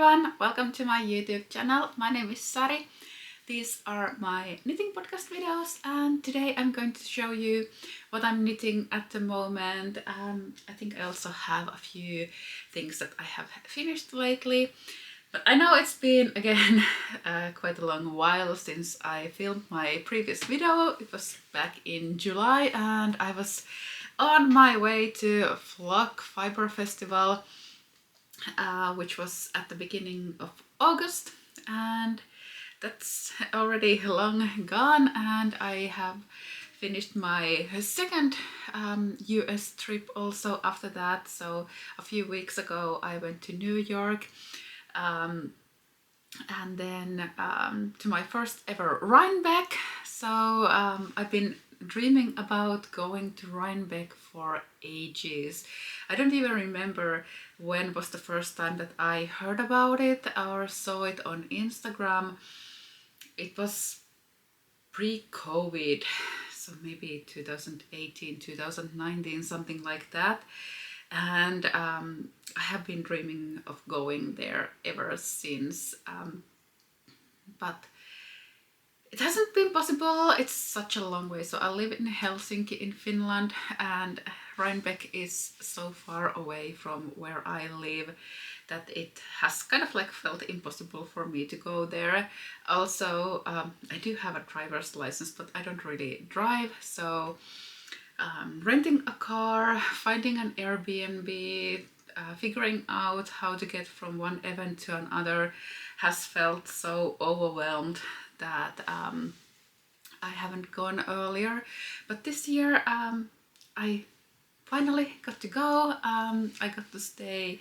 everyone, welcome to my YouTube channel. My name is Sari. These are my knitting podcast videos and today I'm going to show you what I'm knitting at the moment. I think I also have a few things that I have finished lately. But I know it's been again quite a long while since I filmed my previous video. It was back in July and I was on my way to Flock Fiber Festival, which was at the beginning of August, and that's already long gone, and I have finished my second US trip also after that. So a few weeks ago I went to New York and then to my first ever Rhinebeck. So I've been dreaming about going to Rhinebeck for ages. I don't even remember when was the first time that I heard about it or saw it on Instagram. It was pre-COVID, so maybe 2018, 2019, something like that. And I have been dreaming of going there ever since, but it hasn't been possible. It's such a long way. So I live in Helsinki in Finland and Rhinebeck is so far away from where I live that it has kind of like felt impossible for me to go there. Also, I do have a driver's license, but I don't really drive. So renting a car, finding an Airbnb, figuring out how to get from one event to another has felt so overwhelmed that I haven't gone earlier. But this year I finally got to go. I got to stay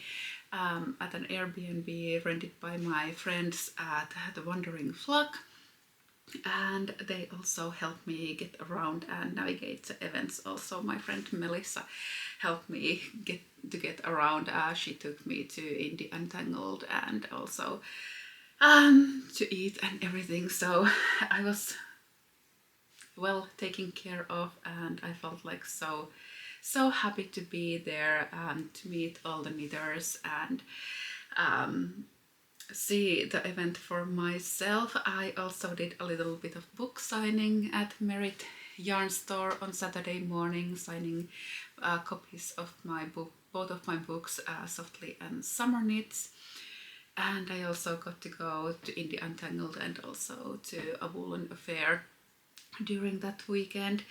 at an Airbnb rented by my friends at the Wandering Flock, and they also helped me get around and navigate the events. Also my friend Melissa helped me get around. She took me to Indie Untangled and also to eat and everything, so I was well taken care of and I felt like so happy to be there and to meet all the knitters and see the event for myself. I also did a little bit of book signing at Merit Yarn Store on Saturday morning, signing copies of my book, both of my books, Softly and Summer Knits. And I also got to go to Indie Untangled and also to a Woollen affair during that weekend.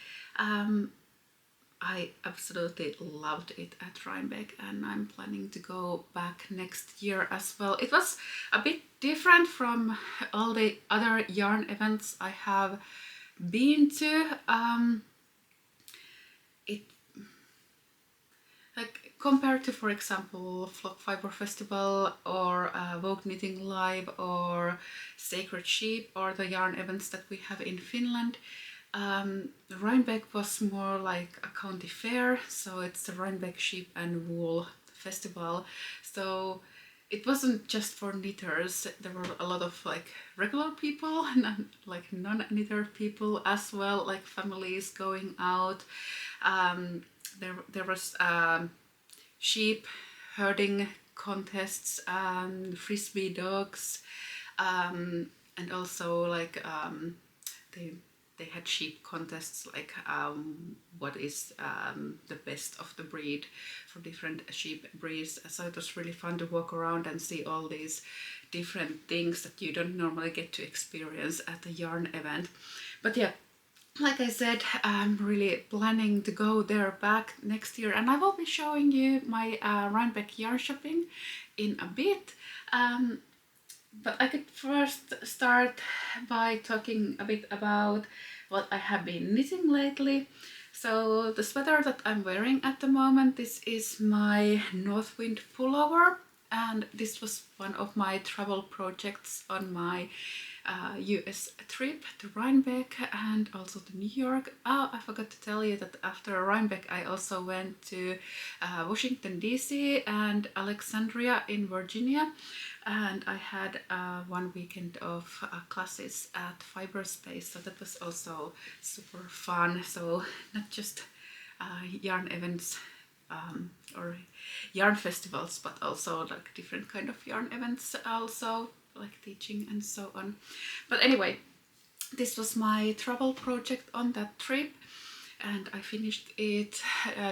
I absolutely loved it at Rhinebeck and I'm planning to go back next year as well. It was a bit different from all the other yarn events I have been to. Like compared to, for example, Flock Fiber Festival or Vogue Knitting Live or Sacred Sheep or the yarn events that we have in Finland, Rhinebeck was more like a county fair, so it's the Rhinebeck Sheep and Wool festival. So it wasn't just for knitters. There were a lot of like regular people and like non-knitter people as well, like families going out. There was sheep herding contests, frisbee dogs, and also like they had sheep contests, like what is the best of the breed for different sheep breeds. So it was really fun to walk around and see all these different things that you don't normally get to experience at the yarn event. But yeah, like I said, I'm really planning to go there back next year and I will be showing you my Rhinebeck yarn shopping in a bit. But I could first start by talking a bit about what I have been knitting lately. So the sweater that I'm wearing at the moment, this is my Northwind pullover, and this was one of my travel projects on my US trip to Rhinebeck and also to New York. Oh, I forgot to tell you that after Rhinebeck I also went to Washington DC and Alexandria in Virginia, and I had one weekend of classes at Fiberspace, so that was also super fun. So not just yarn events or yarn festivals, but also like different kind of yarn events, also like teaching and so on. But anyway, this was my travel project on that trip, and I finished it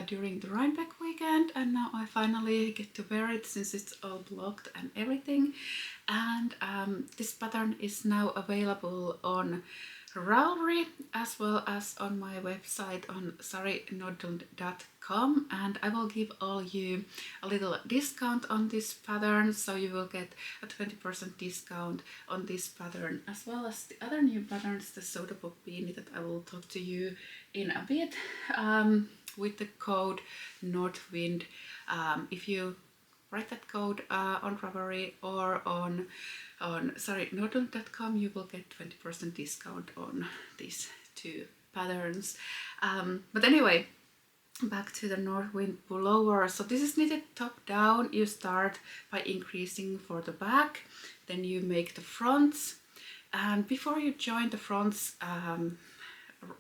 during the Rhinebeck weekend, and now I finally get to wear it since it's all blocked and everything. And this pattern is now available on Ravelry as well as on my website on sarinodland.com, and I will give all you a little discount on this pattern, so you will get a 20% discount on this pattern as well as the other new patterns, the Soda Pop Beanie that I will talk to you in a bit, with the code Northwind. If you write that code on Ravelry or on sarinodland.com, you will get 20% discount on these two patterns. But anyway, back to the Northwind pullover. So this is knitted top down. You start by increasing for the back, then you make the fronts, and before you join the fronts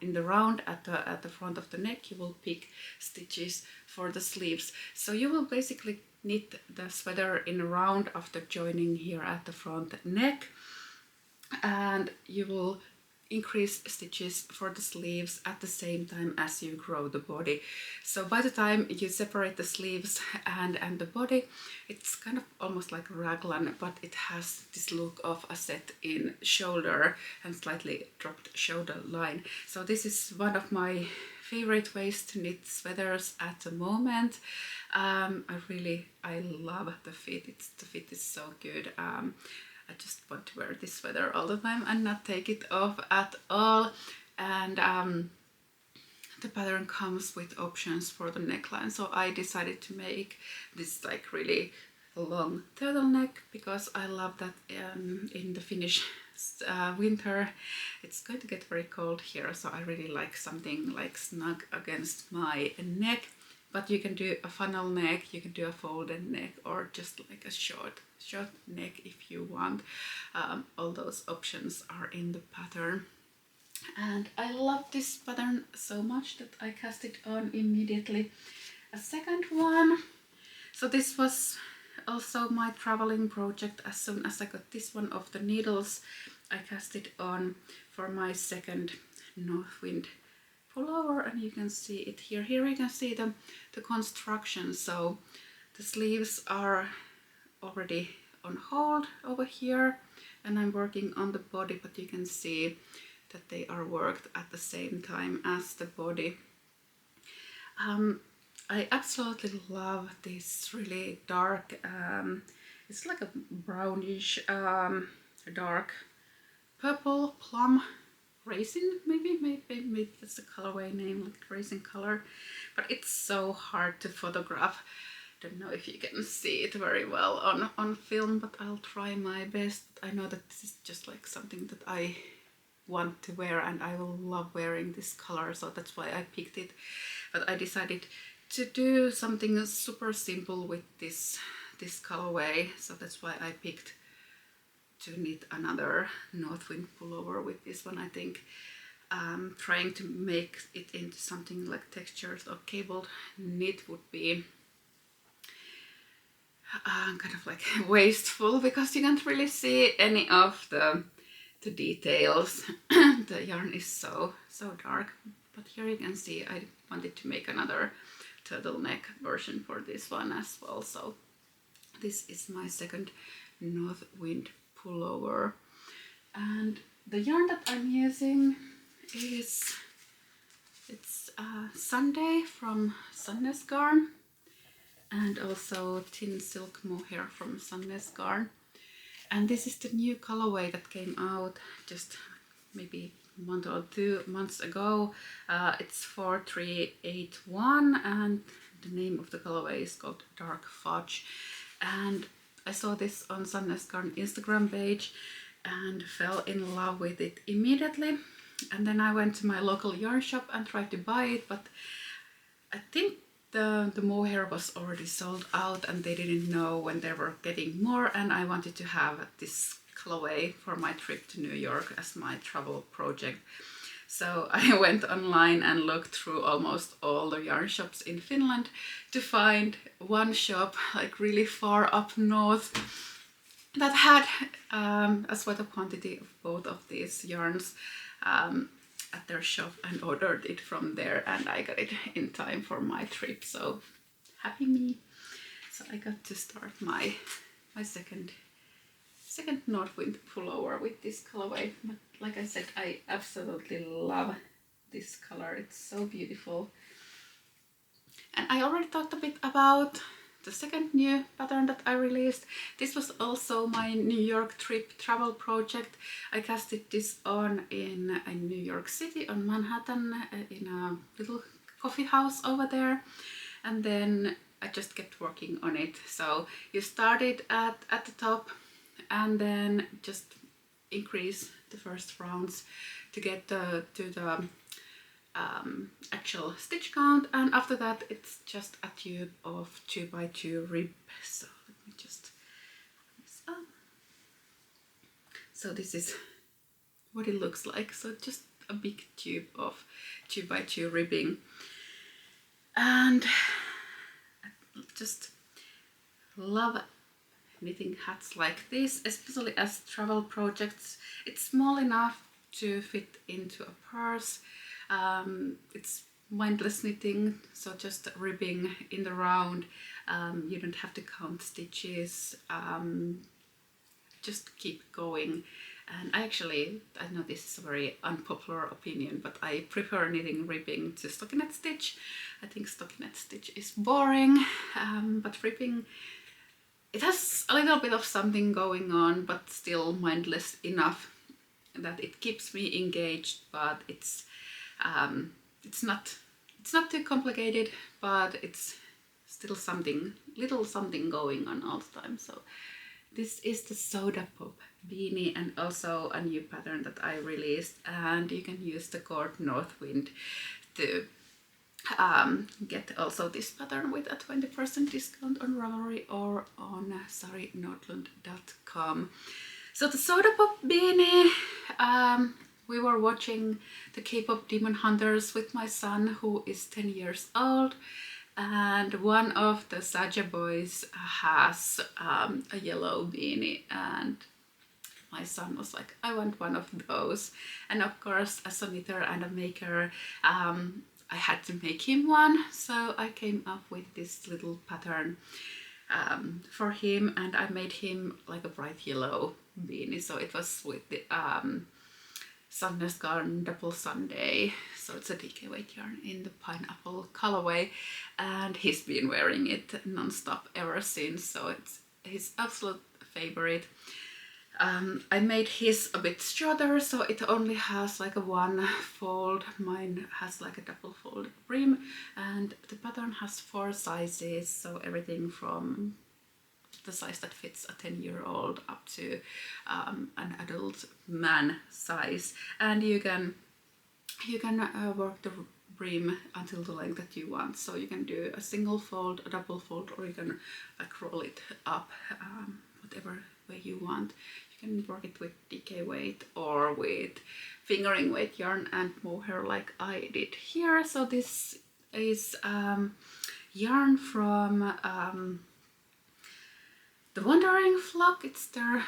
in the round at the front of the neck, you will pick stitches for the sleeves. So you will basically knit the sweater in a round after joining here at the front neck, and you will increase stitches for the sleeves at the same time as you grow the body. So by the time you separate the sleeves and the body, it's kind of almost like a raglan, but it has this look of a set in shoulder and slightly dropped shoulder line. So this is one of my favorite ways to knit sweaters at the moment. I love the fit. The fit is so good. I just want to wear this sweater all the time and not take it off at all. And the pattern comes with options for the neckline, so I decided to make this like really long turtleneck because I love that in the Finnish winter it's going to get very cold here, so I really like something like snug against my neck. But you can do a funnel neck, you can do a folded neck, or just like a short neck if you want. All those options are in the pattern. And I love this pattern so much that I cast it on immediately a second one. So this was also my traveling project. As soon as I got this one off the needles, I cast it on for my second Northwind pullover, and you can see it here. Here you can see the construction. So the sleeves are already on hold over here, and I'm working on the body, but you can see that they are worked at the same time as the body. I absolutely love this really dark, it's like a brownish dark purple plum raisin, maybe that's the colorway name, like raisin color, but it's so hard to photograph. Don't know if you can see it very well on film, but I'll try my best. I know that this is just like something that I want to wear, and I will love wearing this color, so that's why I picked it. But I decided to do something super simple with this colorway, so that's why I picked to knit another Northwind pullover with this one. I think trying to make it into something like textured or cabled knit would be kind of like wasteful, because you can't really see any of the details. The yarn is so dark, but here you can see I wanted to make another turtleneck version for this one as well. So this is my second Northwind pullover, and the yarn that I'm using is Sunday from Sandnes Garn, and also Tynn silk mohair from Sandnes Garn. And this is the new colorway that came out just maybe 1 or 2 months ago. It's 4381, and the name of the colorway is called Dark Fudge. And I saw this on Sandnes Garn Instagram page and fell in love with it immediately. And then I went to my local yarn shop and tried to buy it, but I think the mohair was already sold out and they didn't know when they were getting more, and I wanted to have this colorway for my trip to New York as my travel project. So I went online and looked through almost all the yarn shops in Finland to find one shop like really far up north that had a sweater quantity of both of these yarns at their shop, and ordered it from there, and I got it in time for my trip, so happy me. So I got to start my second Northwind pullover with this colorway. But like I said, I absolutely love this color, it's so beautiful. And I already talked a bit about the second new pattern that I released. This was also my New York trip travel project. I casted this on in New York City, on Manhattan, in a little coffee house over there, and then I just kept working on it. So you started at the top and then just increase the first rounds to get to the actual stitch count, and after that it's just a tube of 2x2 rib. So let me just put this up. So this is what it looks like, so just a big tube of 2x2 ribbing. And I just love knitting hats like this, especially as travel projects. It's small enough to fit into a purse. It's mindless knitting, so just ribbing in the round. You don't have to count stitches, just keep going. And I know this is a very unpopular opinion, but I prefer knitting ribbing to stockinette stitch. I think stockinette stitch is boring, but ribbing, it has a little bit of something going on, but still mindless enough that it keeps me engaged, but it's not too complicated, but it's still little something going on all the time. So this is the Soda Pop Beanie, and also a new pattern that I released, and you can use the code Northwind to get also this pattern with a 20% discount on Ravelry or on sarinordlund.com. So the Soda Pop Beanie, we were watching the K-pop Demon Hunters with my son, who is 10 years old, and one of the Saja boys has a yellow beanie, and my son was like, I want one of those. And of course, as a knitter and a maker, I had to make him one, so I came up with this little pattern for him, and I made him like a bright yellow beanie. So it was with the Sandnes Garn Double Sunday, so it's a DK weight yarn in the pineapple colorway, and he's been wearing it non-stop ever since, so it's his absolute favorite. I made his a bit shorter, so it only has like a one fold. Mine has like a double folded brim, and the pattern has 4 sizes, so everything from the size that fits a 10-year-old up to an adult man size. And you can work the brim until the length that you want, so you can do a single fold, a double fold, or you can like roll it up, whatever way you want. You can work it with DK weight or with fingering weight yarn and mohair like I did here. So this is yarn from the Wandering Flock. It's their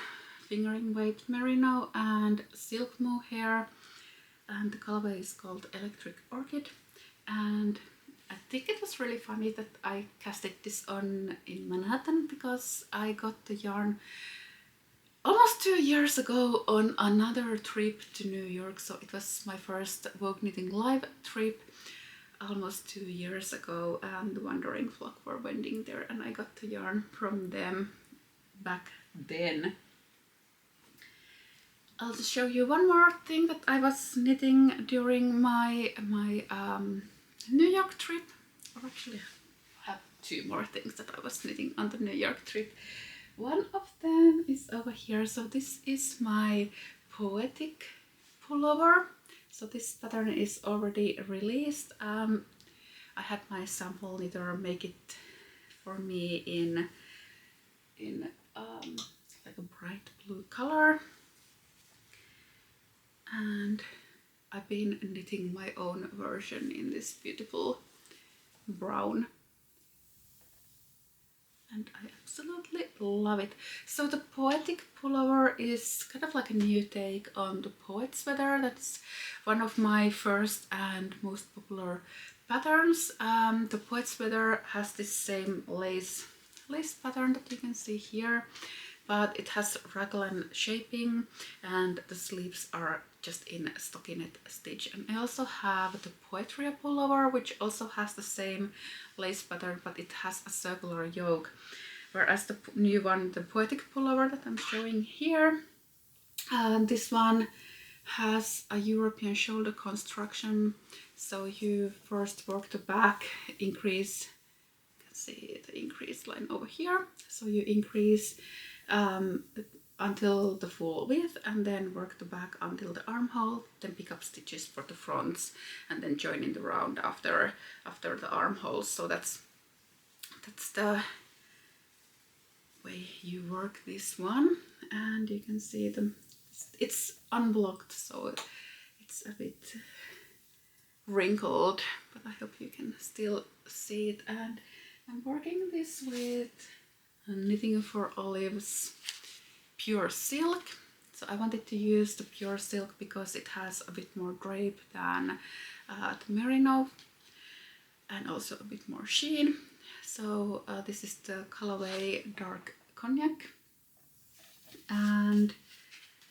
fingering weight merino and silk mohair, and the colorway is called Electric Orchid. And I think it was really funny that I casted this on in Manhattan, because I got the yarn almost 2 years ago on another trip to New York. So it was my first Vogue Knitting Live trip almost 2 years ago, and the Wandering Flock were vending there, and I got the yarn from them back then. I'll just show you one more thing that I was knitting during my New York trip, or actually I have 2 more things that I was knitting on the New York trip. One of them is over here. So this is my Poetic Pullover. So this pattern is already released. I had my sample knitter make it for me in like a bright blue color, and I've been knitting my own version in this beautiful brown. And I absolutely love it. So the Poetic Pullover is kind of like a new take on the poet sweater. That's one of my first and most popular patterns. The poet sweater has this same lace pattern that you can see here, but it has raglan shaping and the sleeves are just in stockinette stitch. And I also have the Poetry Pullover, which also has the same lace pattern, but it has a circular yoke. Whereas the new one, the Poetic Pullover that I'm showing here, this one has a European shoulder construction. So you first work the back, increase, you can see the increase line over here. So you increase until the full width and then work the back until the armhole, then pick up stitches for the fronts and then join in the round after the armholes. So that's the way you work this one. And you can see it's unblocked, so it's a bit wrinkled, but I hope you can still see it. And I'm working this with Knitting for Olives pure silk. So I wanted to use the pure silk because it has a bit more drape than the Merino and also a bit more sheen. So this is the colorway Dark Cognac, and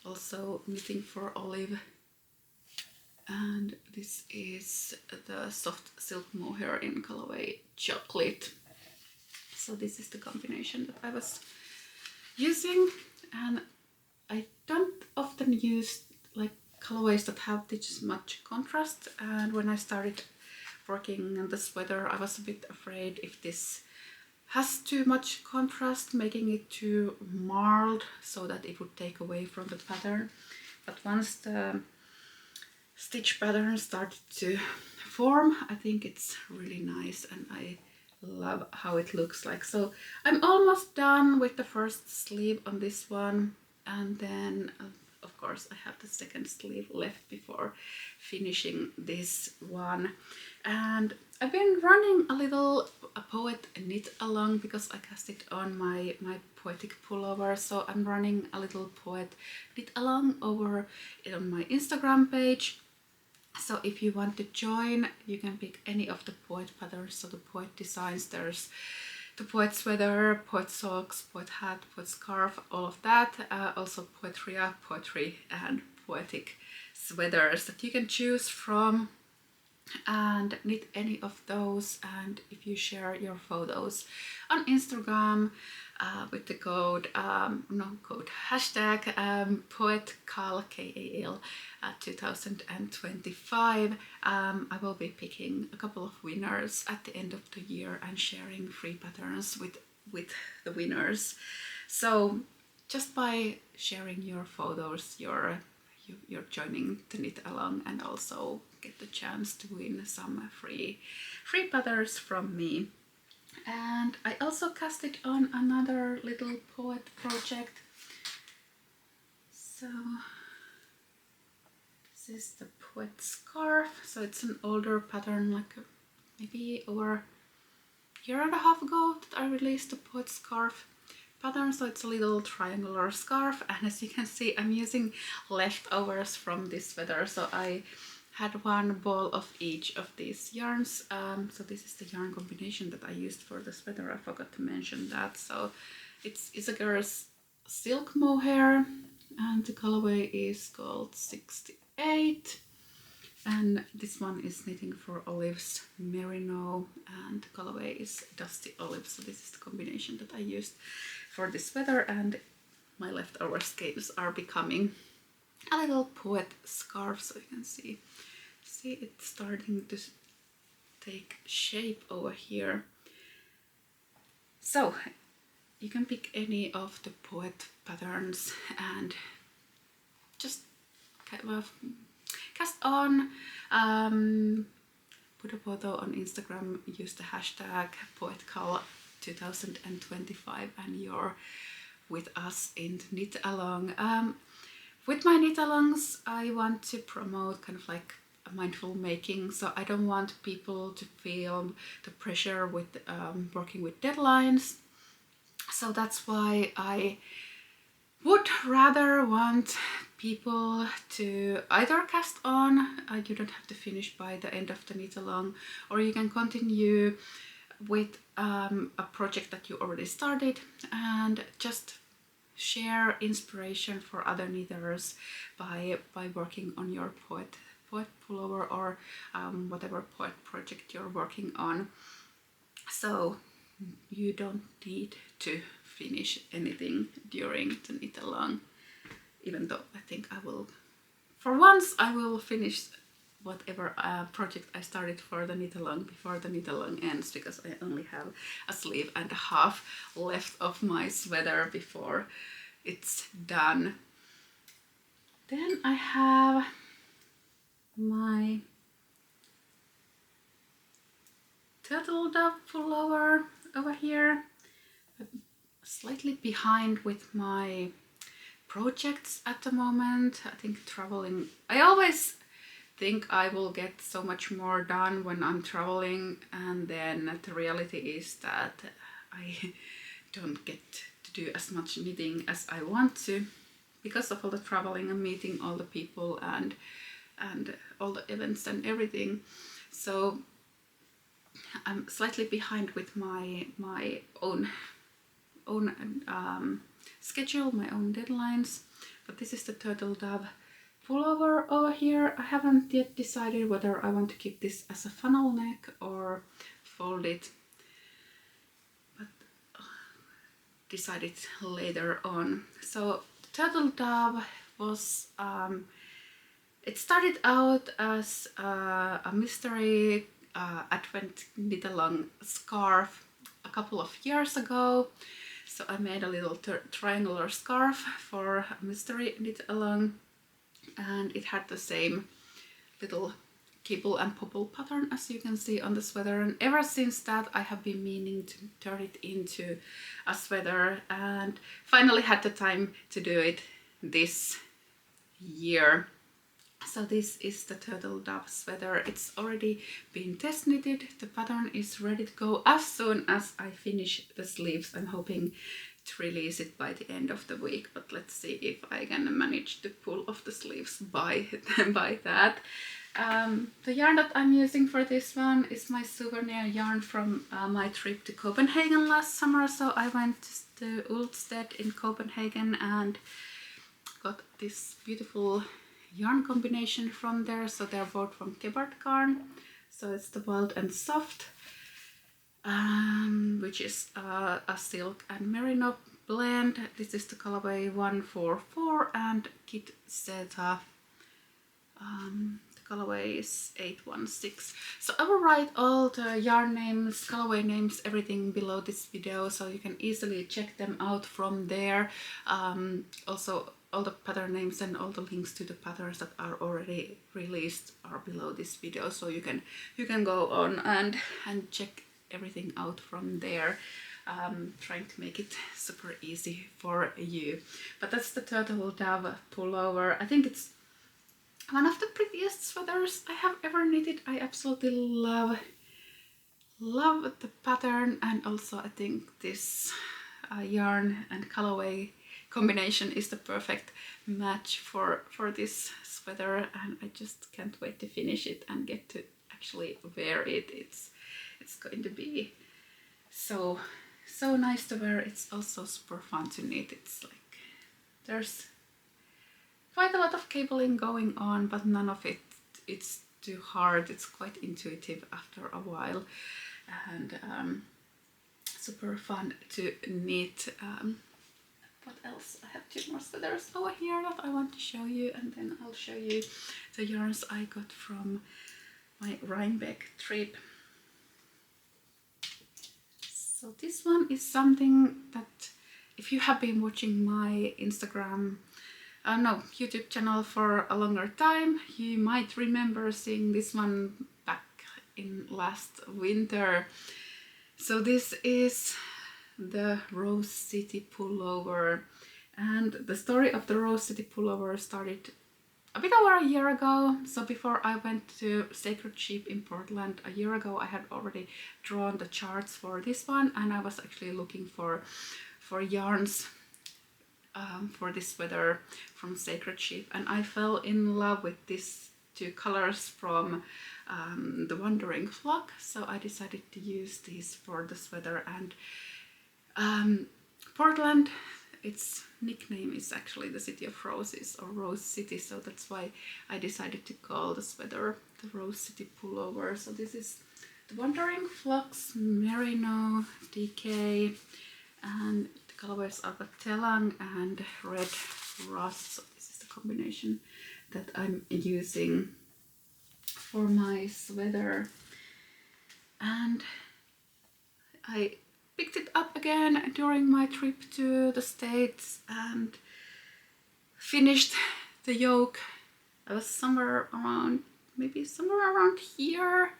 also Knitting for Olive, and this is the soft silk mohair in colorway Chocolate. So this is the combination that I was using, and I don't often use like colorways that have this much contrast, and when I started working on the sweater I was a bit afraid if this has too much contrast, making it too marred so that it would take away from the pattern. But once the stitch pattern started to form, I think it's really nice and I love how it looks like. So I'm almost done with the first sleeve on this one, and then of course I have the second sleeve left before finishing this one. And I've been running a little poet knit along because I cast it on my Poetic Pullover, so I'm running a little poet knit along over on my Instagram page. So if you want to join, you can pick any of the poet patterns, so the poet designs. There's the poet sweater, poet socks, poet hat, poet scarf, all of that. Also poetry and poetic sweaters that you can choose from and knit any of those. And if you share your photos on Instagram with the code, hashtag poetcal, K-A-L 2025, I will be picking a couple of winners at the end of the year and sharing free patterns with the winners. So just by sharing your photos, you're joining the knit along and also get the chance to win some free patterns from me. And I also cast it on another little poet project. So this is the poet scarf. So it's an older pattern, like maybe over a year and a half ago that I released the poet scarf pattern. So it's a little triangular scarf, and as you can see I'm using leftovers from this sweater. So I had one ball of each of these yarns. So this is the yarn combination that I used for the sweater. I forgot to mention that. So it's Isager's silk mohair, and the colorway is called 68. And this one is Knitting for Olives Merino, and the colorway is Dusty Olive. So this is the combination that I used for this sweater, and my leftover skeins are becoming a little poet scarf. So you can see it's starting to take shape over here. So you can pick any of the poet patterns and just kind of cast on, put a photo on Instagram, use the hashtag poetcal 2025, and you're with us in the knit along. With my knit-alongs, I want to promote kind of like a mindful making, so I don't want people to feel the pressure with working with deadlines. So that's why I would rather want people to either cast on, you don't have to finish by the end of the knit-along, or you can continue with a project that you already started and just share inspiration for other knitters by working on your poet pullover or whatever poet project you're working on. So you don't need to finish anything during the knit along, even though I think I will, for once I will finish whatever project I started for the knit along before the knit along ends, because I only have a sleeve and a half left of my sweater before it's done. Then I have my turtle dove pullover over here. I'm slightly behind with my projects at the moment. I think traveling, I always think I will get so much more done when I'm traveling, and then the reality is that I don't get to do as much knitting as I want to because of all the traveling and meeting all the people and all the events and everything. So I'm slightly behind with my own schedule, my own deadlines. But this is the turtle dove pullover over here. I haven't yet decided whether I want to keep this as a funnel neck or fold it, but decide it later on. So turtle dove was it started out as a mystery advent knit along scarf a couple of years ago. So I made a little triangular scarf for a mystery knit along, and it had the same little kibble and popple pattern as you can see on the sweater, and ever since that I have been meaning to turn it into a sweater and finally had the time to do it this year. So this is the turtle dove sweater. It's already been test knitted. The pattern is ready to go as soon as I finish the sleeves. I'm hoping to release it by the end of the week, but let's see if I can manage to pull off the sleeves by that. The yarn that I'm using for this one is my souvenir yarn from my trip to Copenhagen last summer. So I went to Ulstedt in Copenhagen and got this beautiful yarn combination from there. So they're both from Garn. So it's the Wild and Soft, which is a silk and merino blend. This is the colorway 144 and Kit Zeta. The colorway is 816. So I will write all the yarn names, colorway names, everything below this video, so you can easily check them out from there. Also all the pattern names and all the links to the patterns that are already released are below this video, so you can go on and check everything out from there. Trying to make it super easy for you. But that's the turtle dove pullover. I think it's one of the prettiest sweaters I have ever knitted. I absolutely love the pattern, and also I think this yarn and colorway combination is the perfect match for this sweater, and I just can't wait to finish it and get to actually wear it. It's going to be so nice to wear. It's also super fun to knit. It's like there's quite a lot of cabling going on, but none of it's too hard. It's quite intuitive after a while, and super fun to knit. What else? I have two more sweaters over here that I want to show you, and then I'll show you the yarns I got from my Rhinebeck trip. So this one is something that if you have been watching my YouTube channel for a longer time, you might remember seeing this one back in last winter. So this is the Rose City pullover, And the story of the Rose City pullover started a bit over a year ago. So before I went to Sacred Sheep in Portland a year ago, I had already drawn the charts for this one, and I was actually looking for yarns for this sweater from Sacred Sheep, and I fell in love with these two colors from the Wandering Flock, so I decided to use these for the sweater. And Portland, its nickname is actually the City of Roses, or Rose City, so that's why I decided to call the sweater the Rose City pullover. So this is the Wandering Flocks Merino DK, and the colorways are Telang and Red Rust. So this is the combination that I'm using for my sweater. And I picked it up again during my trip to the States and finished the yoke. I was somewhere around here,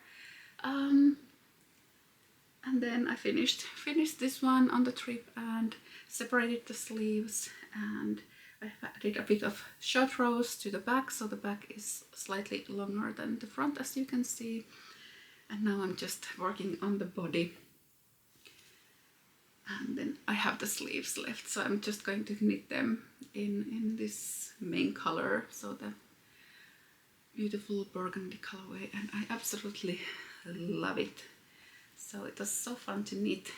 and then I finished this one on the trip and separated the sleeves, and I added a bit of short rows to the back, so the back is slightly longer than the front, as you can see. And now I'm just working on the body. And then I have the sleeves left, so I'm just going to knit them in this main color, so the beautiful burgundy colorway, and I absolutely love it. So it was so fun to knit.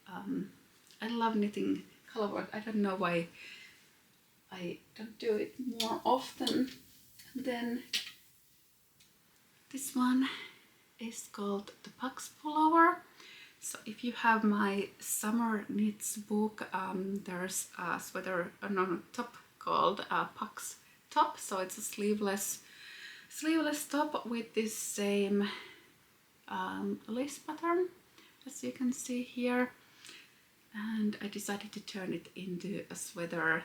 I love knitting colorwork. I don't know why I don't do it more often. And then this one is called the Pucks Pullover. So if you have my summer knits book, there's a sweater top called Pucks Top. So it's a sleeveless top with this same lace pattern, as you can see here. And I decided to turn it into a sweater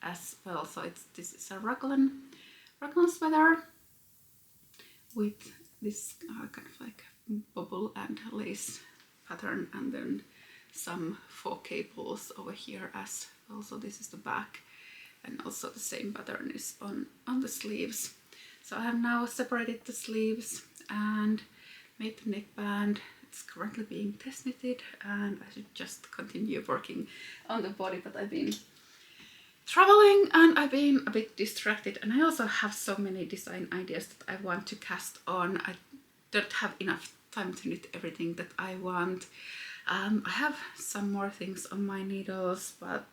as well. So this is a raglan sweater with this kind of like bubble and lace pattern, and then some 4 cables over here as well. So this is the back, and also the same pattern is on the sleeves. So I have now separated the sleeves and made the neckband. It's currently being test knitted, and I should just continue working on the body, but I've been traveling and I've been a bit distracted, and I also have so many design ideas that I want to cast on. I don't have enough time to knit everything that I want. I have some more things on my needles, but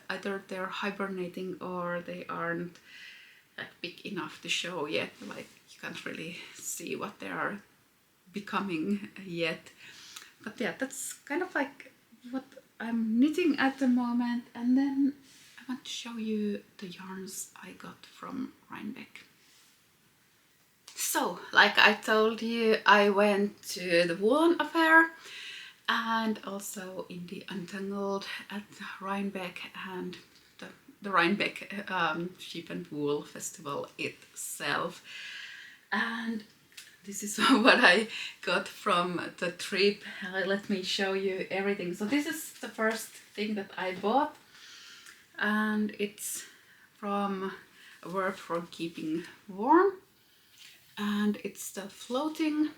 either they're hibernating or they aren't like big enough to show yet. Like you can't really see what they are becoming yet. But yeah, that's kind of like what I'm knitting at the moment. And then I want to show you the yarns I got from Rhinebeck. So, like I told you, I went to the Woollen affair and also in the Untangled at Rhinebeck and the Rhinebeck Sheep and Wool festival itself. And this is what I got from the trip. Let me show you everything. So this is the first thing that I bought, and it's from a word for keeping warm. And it's the floating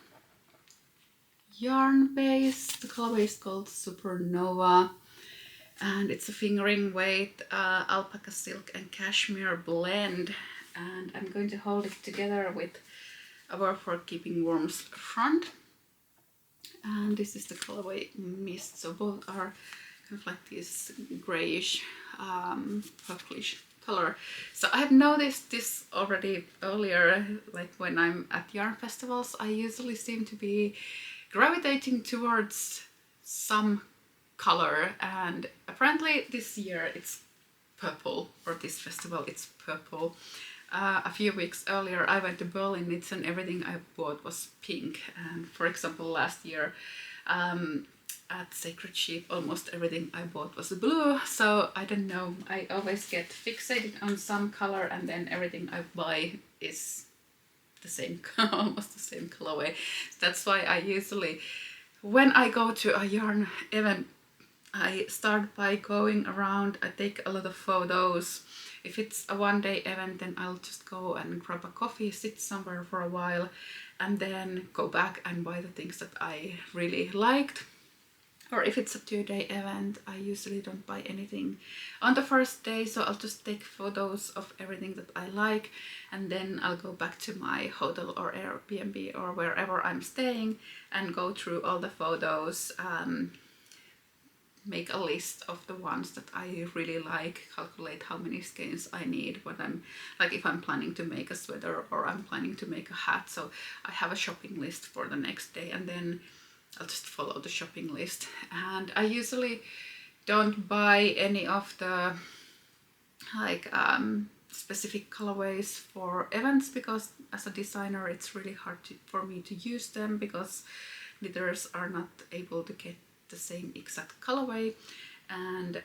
yarn base. The colorway is called Supernova, and it's a fingering weight alpaca silk and cashmere blend. And I'm going to hold it together with a word for keeping warm's front. And this is the colorway Mist. So both are kind of like this grayish, purplish color. So I've noticed this already earlier, like when I'm at yarn festivals, I usually seem to be gravitating towards some color, and apparently this year it's purple. For this festival it's purple. A few weeks earlier I went to Berlin Knits and everything I bought was pink, and for example last year at Sacred Sheep almost everything I bought was blue. So I don't know, I always get fixated on some color and then everything I buy is the same, almost the same colorway. That's why I usually, when I go to a yarn event, I start by going around. I take a lot of photos. If it's a one-day event, then I'll just go and grab a coffee, sit somewhere for a while, and then go back and buy the things that I really liked. Or if it's a 2-day event, I usually don't buy anything on the first day, so I'll just take photos of everything that I like, and then I'll go back to my hotel or Airbnb or wherever I'm staying and go through all the photos, make a list of the ones that I really like, calculate how many skeins I need when I'm, like if I'm planning to make a sweater or I'm planning to make a hat. So I have a shopping list for the next day, and then I'll just follow the shopping list. And I usually don't buy any of the like specific colorways for events, because as a designer it's really hard for me to use them, because knitters are not able to get the same exact colorway. And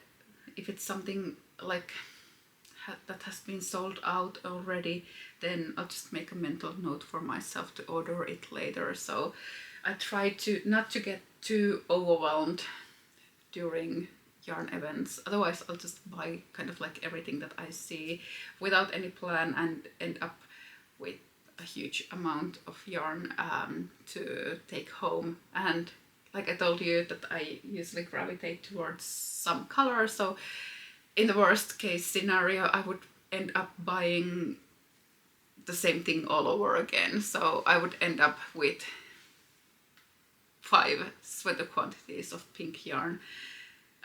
if it's something like that has been sold out already, then I'll just make a mental note for myself to order it later. So I try to not to get too overwhelmed during yarn events, otherwise I'll just buy kind of like everything that I see without any plan and end up with a huge amount of yarn to take home. And like I told you, that I usually gravitate towards some color, so in the worst case scenario I would end up buying the same thing all over again. So I would end up with 5 sweater quantities of pink yarn,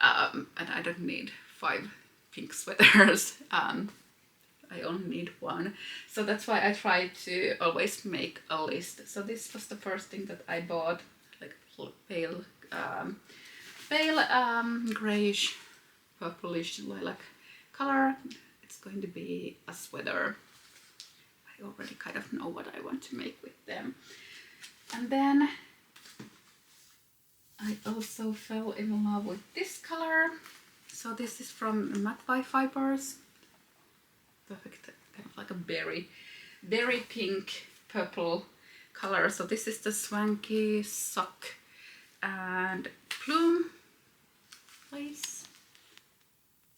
and I don't need 5 pink sweaters. I only need 1. So that's why I try to always make a list. So this was the first thing that I bought, like pale grayish, purplish lilac color. It's going to be a sweater. I already kind of know what I want to make with them. And then I also fell in love with this color. So this is from Magpie Fibers. Perfect, kind of like a berry pink purple color. So this is the Swanky Sock and Plume lace.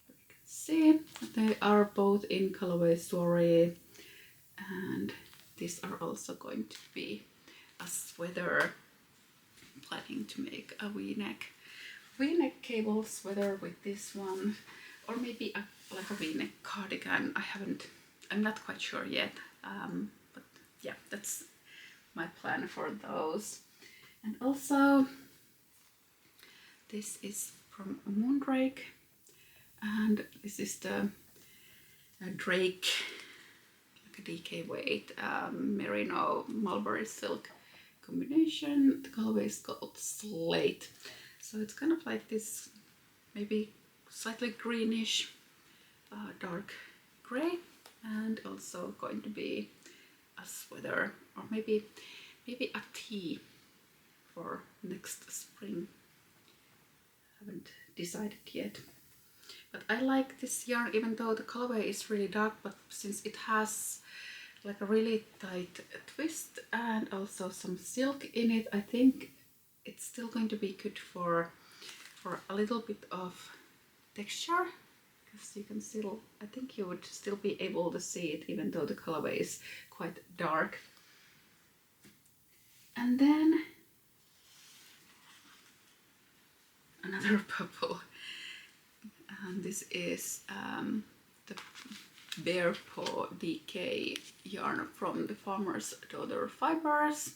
You can see they are both in colorway Soiree, and these are also going to be a sweater. I'm planning to make a v-neck cable sweater with this one, or maybe like a v-neck cardigan. I'm not quite sure yet, but yeah, that's my plan for those. And also this is from Moondrake, and this is the Drake, like a DK weight merino mulberry silk combination. The colorway is called Slate. So it's kind of like this, maybe slightly greenish, dark gray, and also going to be a sweater, or maybe a tee for next spring. Haven't decided yet. But I like this yarn, even though the colorway is really dark, but since it has like a really tight twist and also some silk in it, I think it's still going to be good for a little bit of texture, because you can still, I think you would still be able to see it even though the colorway is quite dark. And then another purple, and this is the Bear Paw DK yarn from the Farmer's Daughter Fibers.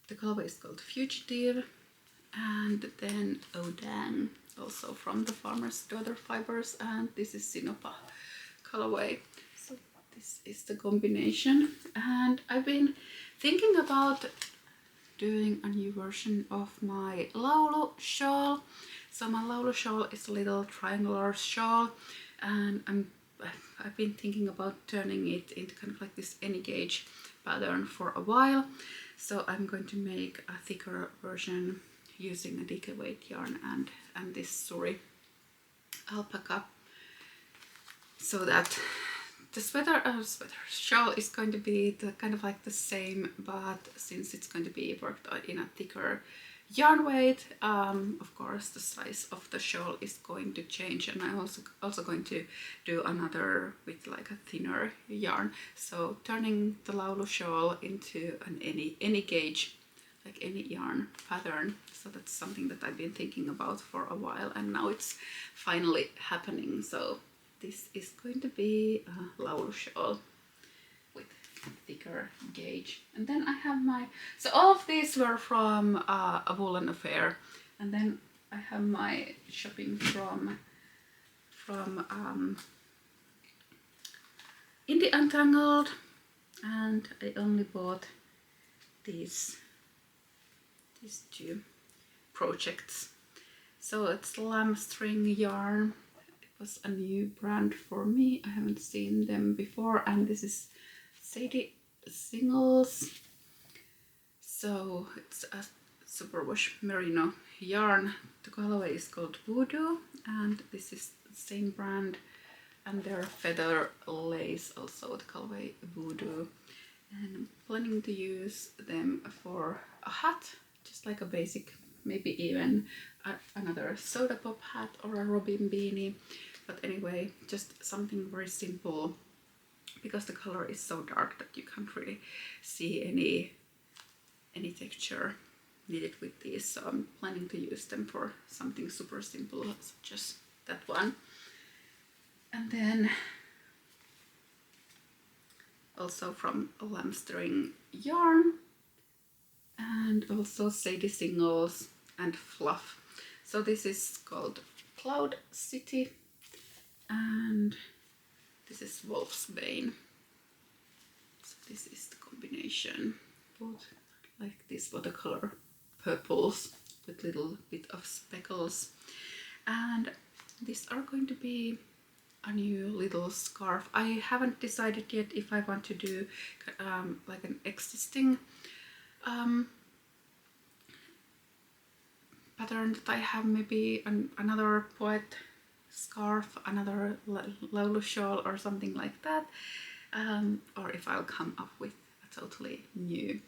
The colorway is called Fugitive, and then Odang, also from the Farmer's Daughter Fibers, and this is Sinopa colorway. So this is the combination, and I've been thinking about doing a new version of my Laulu shawl. So my Laulu shawl is a little triangular shawl, and I've been thinking about turning it into kind of like this any gauge pattern for a while. So I'm going to make a thicker version using a DK weight yarn and this Suri alpaca, so that the shawl is going to be the kind of like the same, but since it's going to be worked in a thicker yarn weight. Of course, the size of the shawl is going to change, and I'm also going to do another with like a thinner yarn. So turning the Laulu shawl into any gauge, like any yarn pattern. So that's something that I've been thinking about for a while, and now it's finally happening. So this is going to be a Laulu shawl with thicker gauge. And then I have my, so all of these were from a Woollen affair, and then I have my shopping from Indie Untangled, and I only bought these two projects. So it's lamb string yarn. It was a new brand for me. I haven't seen them before, and this is Sadie Singles. So it's a superwash merino yarn. The colorway is called Voodoo, and this is the same brand, and their feather lace also the colorway Voodoo. And I'm planning to use them for a hat, just like a basic, maybe even another soda pop hat or a robin beanie. But anyway, just something very simple, because the color is so dark that you can't really see any texture needed with these. So I'm planning to use them for something super simple, such as that one. And then also from lamb string yarn, and also Sadie Singles and fluff. So this is called Cloud City, and this is Wolf's Bane. So this is the combination, both like this watercolor purples with little bit of speckles. And these are going to be a new little scarf. I haven't decided yet if I want to do like an existing pattern that I have, maybe another poet scarf, another Laulu shawl or something like that, or if I'll come up with a totally new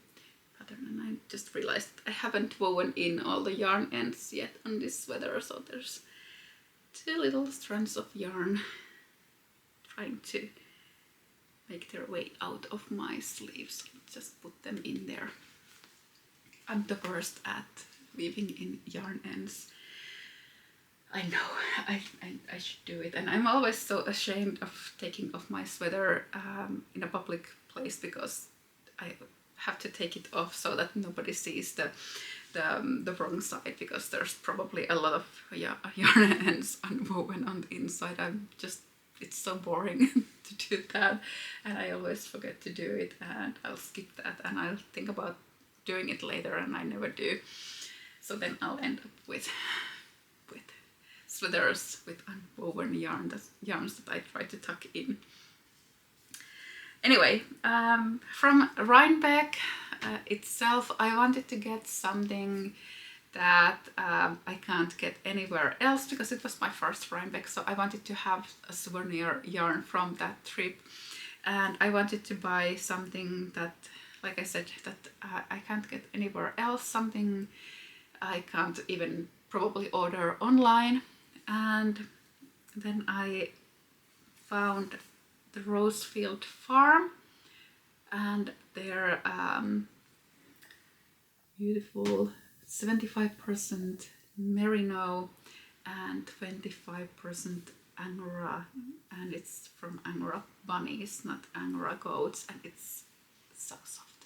pattern. And I just realized I haven't woven in all the yarn ends yet on this sweater, so there's 2 little strands of yarn trying to make their way out of my sleeves. Let's just put them in there. I'm the worst at weaving in yarn ends. I know, I should do it, and I'm always so ashamed of taking off my sweater in a public place, because I have to take it off so that nobody sees the wrong side, because there's probably a lot of yarn ends unwoven on the inside. It's so boring to do that, and I always forget to do it, and I'll skip that, and I'll think about doing it later, and I never do. So then I'll end up with sweaters with unwoven yarns that I try to tuck in. Anyway, from Rhinebeck itself, I wanted to get something that I can't get anywhere else, because it was my first Rhinebeck, so I wanted to have a souvenir yarn from that trip, and I wanted to buy something that, like I said, that I can't get anywhere else, something I can't even probably order online. And then I found the Rosefield Farm, and their beautiful 75% merino and 25% angora, and it's from angora bunnies, not angora goats, and it's so soft,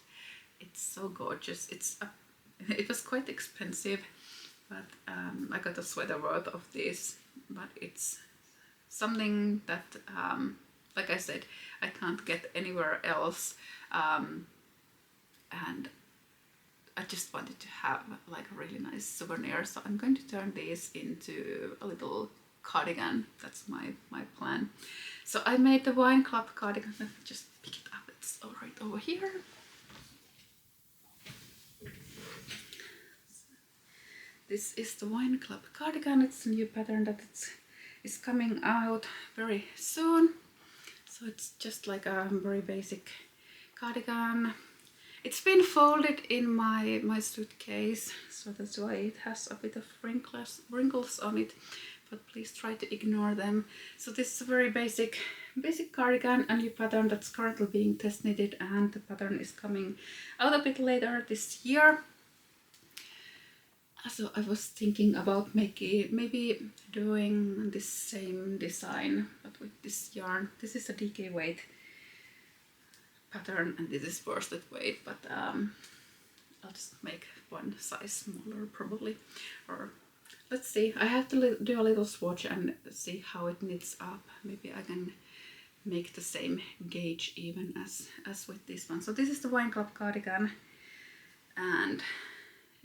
it's so gorgeous. It was quite expensive, but I got a sweater worth of this, but it's something that like I said, I can't get anywhere else, and I just wanted to have like a really nice souvenir, so I'm going to turn these into a little cardigan. That's my plan. So I made the Wine Club cardigan. Let me just pick it up, it's all right over here. This is the Wine Club cardigan. It's a new pattern that is coming out very soon. So it's just like a very basic cardigan. It's been folded in my suitcase, so that's why it has a bit of wrinkles on it, but please try to ignore them. So this is a very basic cardigan, a new pattern that's currently being test knitted, and the pattern is coming out a bit later this year. So I was thinking about maybe doing this same design but with this yarn. This is a DK weight pattern and this is worsted weight, but I'll just make one size smaller probably, or let's see. I have to do a little swatch and see how it knits up. Maybe I can make the same gauge even as with this one. So this is the Wine Club cardigan and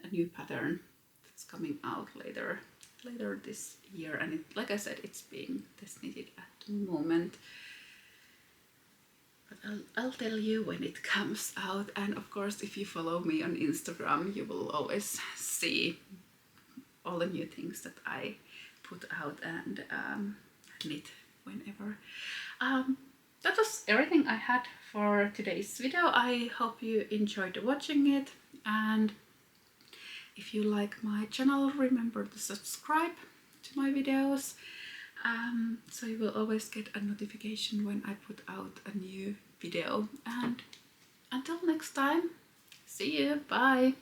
a new pattern that's coming out later this year, and like I said, it's being test knitted at the moment. But I'll tell you when it comes out, and of course if you follow me on Instagram you will always see all the new things that I put out and knit whenever. That was everything I had for today's video. I hope you enjoyed watching it, and if you like my channel, remember to subscribe to my videos, so you will always get a notification when I put out a new video. And until next time, see you, bye!